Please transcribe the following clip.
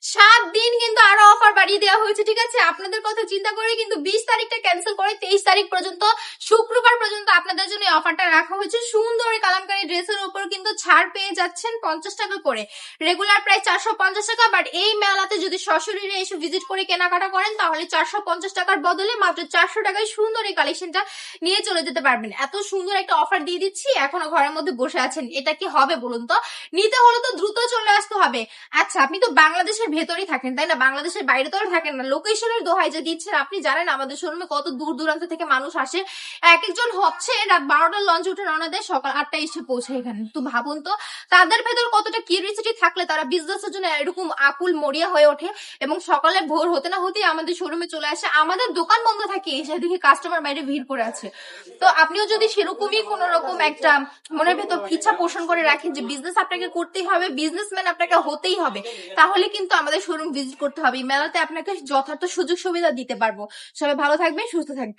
7 দিন কিন্তু আরো অফার বাড়িয়ে দেওয়া হয়েছে, ঠিক আছে? আপনাদের কথা চিন্তা করে কিন্তু 20 তারিখটা ক্যান্সেল করে 23 তারিখ পর্যন্ত, শুক্রবার পর্যন্ত আপনাদের জন্য এই অফারটা রাখা হয়েছে। সুন্দর কালামকারী ড্রেসের উপর কিন্তু ছাড় পেয়ে যাচ্ছেন 50 টাকা করে, রেগুলার প্রাইস 450 টাকা। বাট এই মেলাতে যদি সশরীরে এসে ভিজিট করে কেনাকাটা করেন তাহলে 450 টাকার বদলে মাত্র 400 টাকায় সুন্দর এই কালেকশনটা নিয়ে চলে যেতে পারবেন। এত সুন্দর একটা অফার দিয়ে দিচ্ছি, এখনো ঘরের মধ্যে বসে আছেন, এটা কি হবে বলুন তো? নিতে হলে তো দ্রুত চলে আসতে হবে। আচ্ছা, আপনি তো বাংলাদেশের ভেতরেই থাকেন তাই না, বাংলাদেশের বাইরে তো আর থাকেন না। লোকেশনের দোহাই যে দিচ্ছেন, আপনি জানেন আমাদের শোরুমে কত দূর দূরান্ত থেকে মানুষ আসে। এক একজন হচ্ছে রাত 12টার লঞ্চ উঠে রওনা দেয়, সকাল 8টায় এসে পৌঁছে এখানে। তো ভাবুন তো তাদের ভেতর কতটা কিউরিয়াসিটি থাকলে তারা বিজনেসের জন্য এরকম আকুল মরিয়া হয়ে ওঠে এবং সকালে ভোর হতে না হতেই আমাদের শোরুমে চলে আসে। আমাদের দোকান বন্ধ থাকে, এসে দেখি কাস্টমার বাইরে ভিড় করে আছে। তো আপনিও যদি সেরকমই কোন রকম একটা মনের ভেতর ইচ্ছা পোষণ করে রাখেন যে বিজনেস আপনাকে করতেই হবে, বিজনেসম্যান আপনাকে হতেই হবে, তাহলে কিন্তু আমাদের শোরুম ভিজিট করতে হবে। এই মেলাতে আপনাকে যথার্থ সুযোগ সুবিধা দিতে পারবো। সবাই ভালো থাকবেন, সুস্থ থাকবেন।